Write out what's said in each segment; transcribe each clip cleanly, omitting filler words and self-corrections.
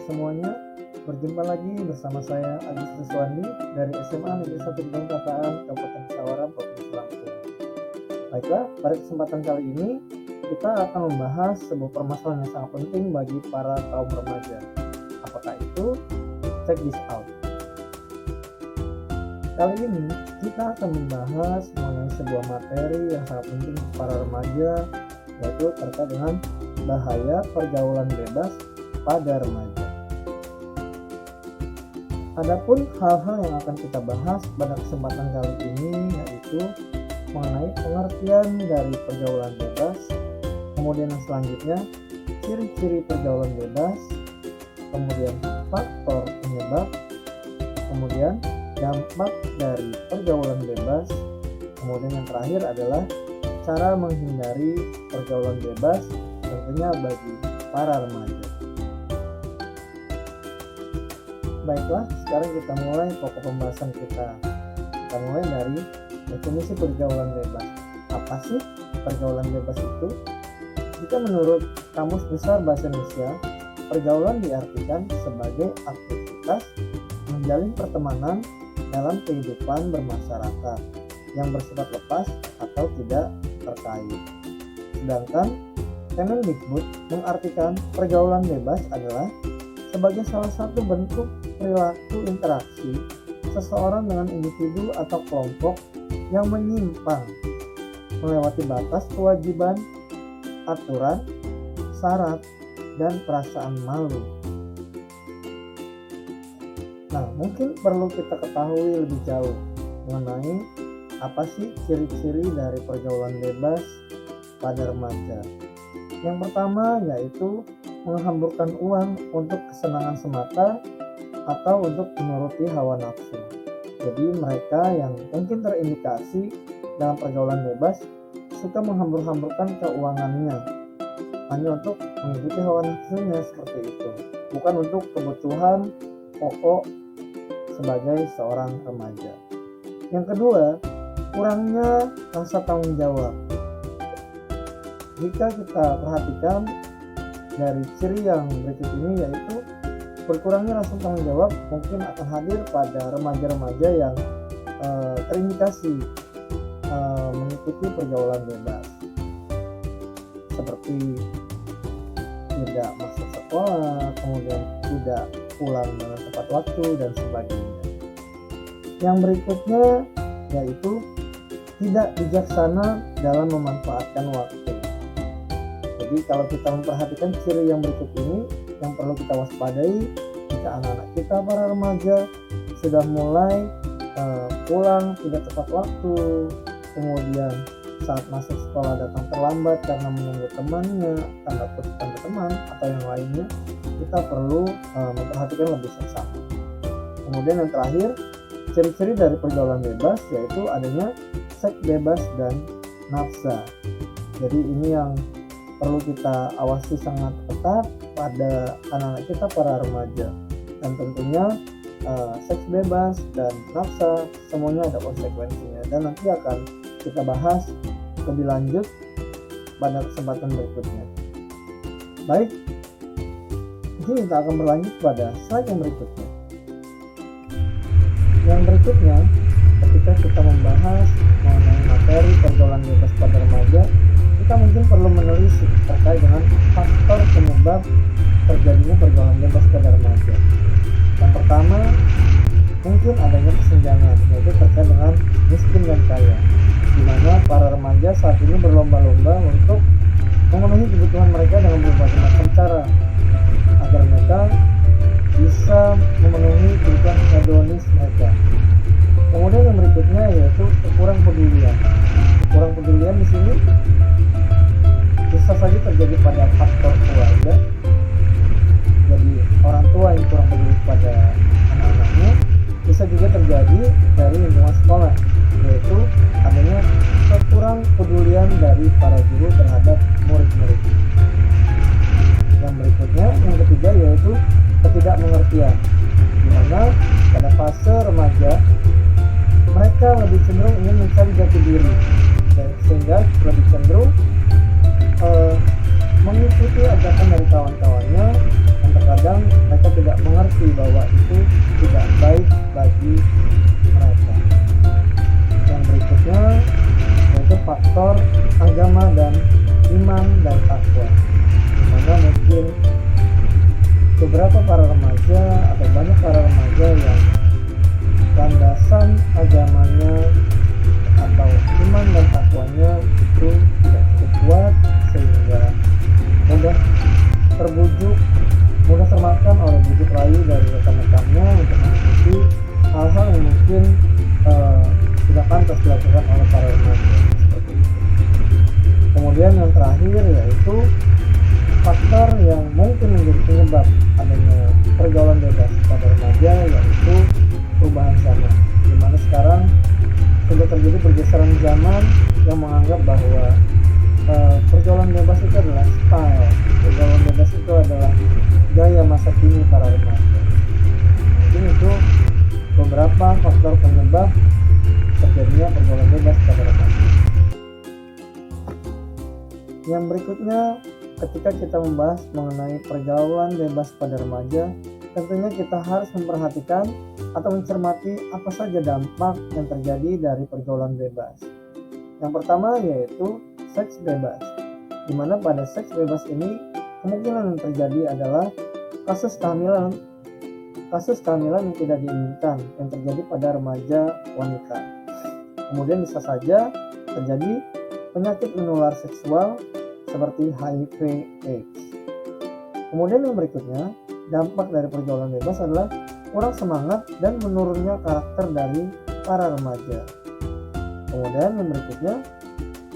semuanya, berjumpa lagi bersama saya Agus Ruswandi dari SMA Negeri 1 Gedung Kataan, Kabupaten Sawarna, Provinsi Lampung. Baiklah, pada kesempatan kali ini kita akan membahas sebuah permasalahan yang sangat penting bagi para kaum remaja. Apakah itu? Check this out. Kali ini kita akan membahas mengenai sebuah materi yang sangat penting untuk para remaja, yaitu terkait dengan bahaya pergaulan bebas pada remaja. Adapun hal-hal yang akan kita bahas pada kesempatan kali ini yaitu mengenai pengertian dari pergaulan bebas, kemudian yang selanjutnya ciri-ciri pergaulan bebas, kemudian faktor penyebab, kemudian dampak dari pergaulan bebas, kemudian yang terakhir adalah cara menghindari pergaulan bebas tentunya bagi para remaja. Baiklah, sekarang kita mulai pokok pembahasan kita. Kita mulai dari definisi pergaulan bebas. Apa sih pergaulan bebas itu? Jika menurut Kamus Besar Bahasa Indonesia, pergaulan diartikan sebagai aktivitas menjalin pertemanan dalam kehidupan bermasyarakat yang bersifat lepas atau tidak terkait. Sedangkan Kemendikbud mengartikan pergaulan bebas adalah sebagai salah satu bentuk perilaku interaksi seseorang dengan individu atau kelompok yang menyimpang, melewati batas kewajiban, aturan, syarat, dan perasaan malu. Nah, mungkin perlu kita ketahui lebih jauh mengenai apa sih ciri-ciri dari pergaulan bebas pada remaja. Yang pertama yaitu menghamburkan uang untuk kesenangan semata atau untuk menuruti hawa nafsu. Jadi mereka yang mungkin terindikasi dalam pergaulan bebas suka menghambur-hamburkan keuangannya hanya untuk mengikuti hawa nafsunya seperti itu, bukan untuk kebutuhan pokok sebagai seorang remaja. Yang kedua, kurangnya rasa tanggung jawab. Jika kita perhatikan dari ciri yang berikut ini yaitu berkurangnya rasa tanggung jawab mungkin akan hadir pada remaja-remaja yang terindikasi mengikuti pergaulan bebas, seperti tidak masuk sekolah, kemudian tidak pulang dengan tepat waktu dan sebagainya. Yang berikutnya yaitu tidak bijaksana dalam memanfaatkan waktu. Jadi kalau kita memperhatikan ciri yang berikut ini, yang perlu kita waspadai jika anak-anak kita para remaja sudah mulai pulang tidak tepat waktu, kemudian saat masuk sekolah datang terlambat karena menunggu temannya, tanda teman atau yang lainnya, kita perlu memperhatikan lebih seksama. Kemudian yang terakhir, ciri-ciri dari pergaulan bebas yaitu adanya seks bebas dan nafsa. Jadi ini yang perlu kita awasi sangat ketat pada anak-anak kita para remaja, dan tentunya seks bebas dan nafsa semuanya ada konsekuensinya, dan nanti akan kita bahas lebih lanjut pada kesempatan berikutnya. Baik, jadi kita akan berlanjut pada slide yang berikutnya. Yang berikutnya, ketika kita membahas mengenai materi pergaulan bebas pada remaja, kita mungkin perlu menelisik terkait dengan faktor penyebab terjadinya pergaulan bebas pada remaja. Yang pertama, mungkin adanya kesenjangan, yaitu terkait dengan miskin dan kaya, di mana para remaja saat ini berlomba-lomba untuk memenuhi kebutuhan mereka dengan berbagai macam cara agar mereka bisa memenuhi kebutuhan hedonis mereka. Kemudian yang berikutnya yaitu kurang pedulian. Kurang pedulian di sini bisa saja terjadi pada faktor keluarga. Jadi orang tua yang kurang peduli pada anak-anaknya, bisa juga terjadi dari lingkungan sekolah, yaitu adanya kekurang pedulian dari para guru terhadap murid-murid. Yang berikutnya, yang ketiga yaitu ketidakmengertian, di mana pada fase remaja mereka lebih cenderung ingin mencari jati diri, sehingga lebih cenderung mengikuti ajakan dari kawan-kawannya terkadang mereka tidak mengerti bahwa itu tidak baik bagi mereka. Yang berikutnya yaitu faktor agama dan iman dan takwa, dimana mungkin beberapa para remaja atau banyak para remaja yang landasan agamanya atau iman dan takwanya itu tidak cukup kuat, sehingga mudah terbujuk, mudah termakan oleh bujuk rayu dari rekan-rekannya untuk mengikuti hal-hal yang mungkin tidak pantas dilakukan oleh para remaja seperti itu. Kemudian yang terakhir yaitu faktor yang mungkin menjadi penyebab adanya pergaulan bebas pada remaja, yaitu perubahan zaman, dimana sekarang sudah terjadi pergeseran zaman yang menganggap bahwa pergaulan bebas itu adalah style, pergaulan bebas itu adalah gaya masa kini para remaja. Mungkin itu beberapa faktor penyebab terjadinya pergaulan bebas pada remaja. Yang berikutnya, ketika kita membahas mengenai pergaulan bebas pada remaja, tentunya kita harus memperhatikan atau mencermati apa saja dampak yang terjadi dari pergaulan bebas. Yang pertama yaitu seks bebas, di mana pada seks bebas ini kemungkinan yang terjadi adalah kasus kehamilan yang tidak diinginkan yang terjadi pada remaja wanita. Kemudian bisa saja terjadi penyakit menular seksual seperti HIV/AIDS. Kemudian yang berikutnya, dampak dari pergaulan bebas adalah kurang semangat dan menurunnya karakter dari para remaja. Kemudian yang berikutnya,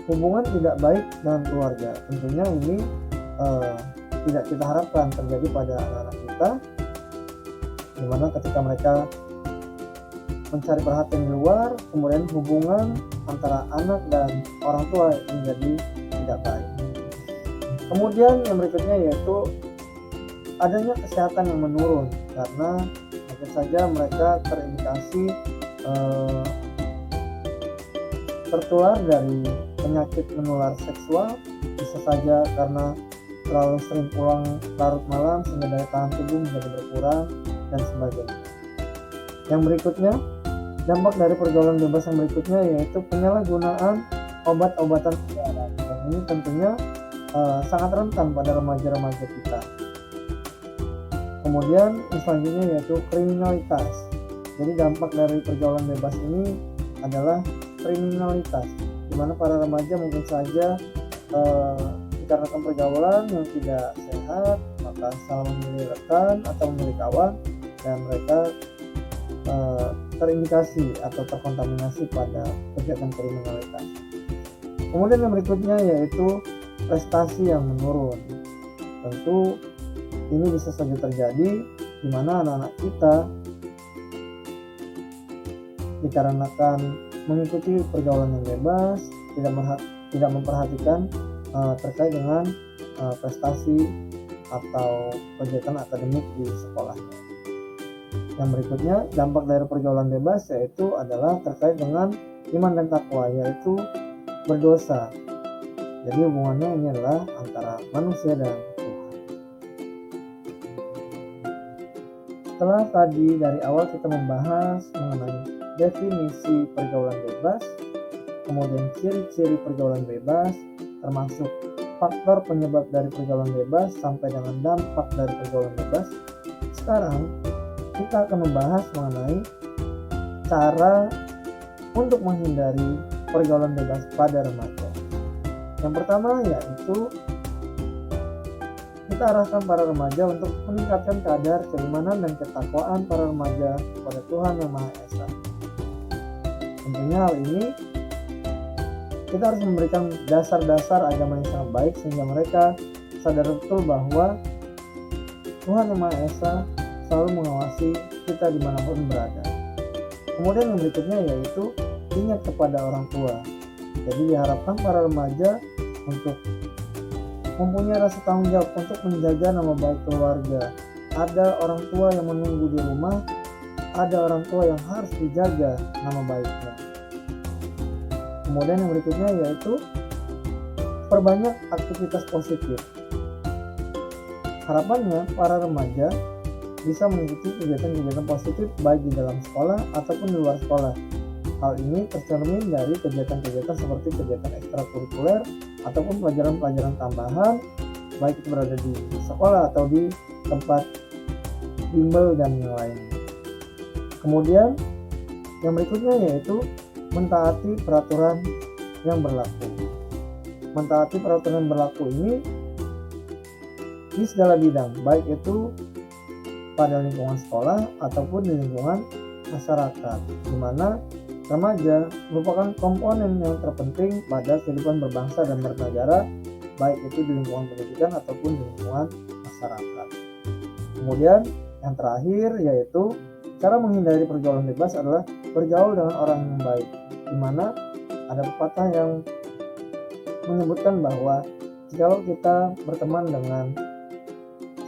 hubungan tidak baik dengan keluarga. Tentunya ini tidak kita harapkan terjadi pada anak-anak kita, dimana ketika mereka mencari perhatian di luar, kemudian hubungan antara anak dan orang tua menjadi tidak baik. Kemudian yang berikutnya yaitu adanya kesehatan yang menurun, karena mungkin saja mereka terindikasi tertular dari penyakit menular seksual, bisa saja karena terlalu sering pulang larut malam sehingga daya tahan tubuh menjadi berkurang dan sebagainya. Yang berikutnya, dampak dari pergaulan bebas yang berikutnya yaitu penyalahgunaan obat-obatan terlarang. Dan ini tentunya sangat rentan pada remaja-remaja kita. Kemudian yang selanjutnya yaitu kriminalitas. Jadi dampak dari pergaulan bebas ini adalah kriminalitas, di mana para remaja mungkin saja dikarenakan pergaulan yang tidak sehat, maka salah memilih rekan atau memilih kawan, dan mereka terindikasi atau terkontaminasi pada kegiatan kriminalitas. Kemudian yang berikutnya yaitu prestasi yang menurun. Tentu ini bisa saja terjadi di mana anak-anak kita dikarenakan mengikuti pergaulan yang bebas, tidak memperhatikan terkait dengan prestasi atau kegiatan akademik di sekolahnya. Yang berikutnya, dampak dari pergaulan bebas yaitu adalah terkait dengan iman dan takwa, yaitu berdosa. Jadi hubungannya ini adalah antara manusia dan Tuhan. Setelah tadi dari awal kita membahas mengenai definisi pergaulan bebas, kemudian ciri-ciri pergaulan bebas, termasuk faktor penyebab dari pergaulan bebas sampai dengan dampak dari pergaulan bebas. Sekarang kita akan membahas mengenai cara untuk menghindari pergaulan bebas pada remaja. Yang pertama yaitu kita arahkan para remaja untuk meningkatkan kadar keimanan dan ketakwaan para remaja kepada Tuhan Yang Maha Esa. Tentunya hal ini kita harus memberikan dasar-dasar agama yang sangat baik sehingga mereka sadar betul bahwa Tuhan Yang Maha Esa selalu mengawasi kita dimanapun berada. Kemudian yang berikutnya yaitu ingat kepada orang tua. Jadi diharapkan para remaja untuk mempunyai rasa tanggung jawab untuk menjaga nama baik keluarga. Ada orang tua yang menunggu di rumah, ada orang tua yang harus dijaga nama baiknya. Kemudian yang berikutnya yaitu perbanyak aktivitas positif. Harapannya para remaja bisa mengikuti kegiatan-kegiatan positif baik di dalam sekolah ataupun di luar sekolah. Hal ini tercermin dari kegiatan-kegiatan seperti kegiatan ekstrakurikuler ataupun pelajaran-pelajaran tambahan, baik itu berada di sekolah atau di tempat bimbel dan yang lainnya. Kemudian yang berikutnya yaitu mentaati peraturan yang berlaku. Mentaati peraturan yang berlaku ini di segala bidang, baik itu pada lingkungan sekolah ataupun di lingkungan masyarakat, di mana remaja merupakan komponen yang terpenting pada kehidupan berbangsa dan bernegara, baik itu di lingkungan pendidikan ataupun di lingkungan masyarakat. Kemudian yang terakhir yaitu cara menghindari pergaulan bebas adalah bergaul dengan orang yang baik, di mana ada pepatah yang menyebutkan bahwa jikalau kita berteman dengan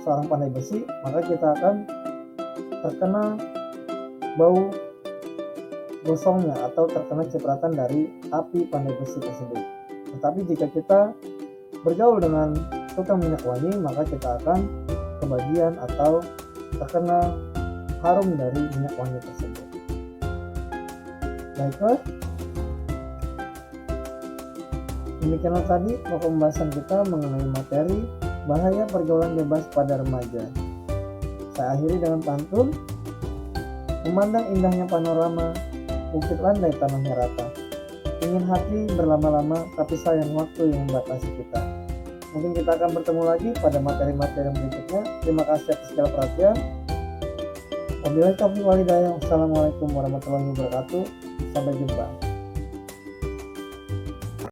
seorang pandai besi, maka kita akan terkena bau gosongnya atau terkena cipratan dari api pandai besi tersebut. Tetapi jika kita bergaul dengan tukang minyak wangi, maka kita akan kebagian atau terkena harum dari minyak wangi tersebut. Baiklah, demikianlah tadi pembahasan kita mengenai materi bahaya pergaulan bebas pada remaja. Saya akhiri dengan pantun. Memandang indahnya panorama, bukit landai tanahnya rata. Ingin hati berlama-lama, tapi sayang waktu yang membatasi kita. Mungkin kita akan bertemu lagi pada materi-materi berikutnya. Terima kasih atas segala perhatian. Wabillahi taufiq wal hidayah. Wassalamualaikum warahmatullahi wabarakatuh. Sampai jumpa.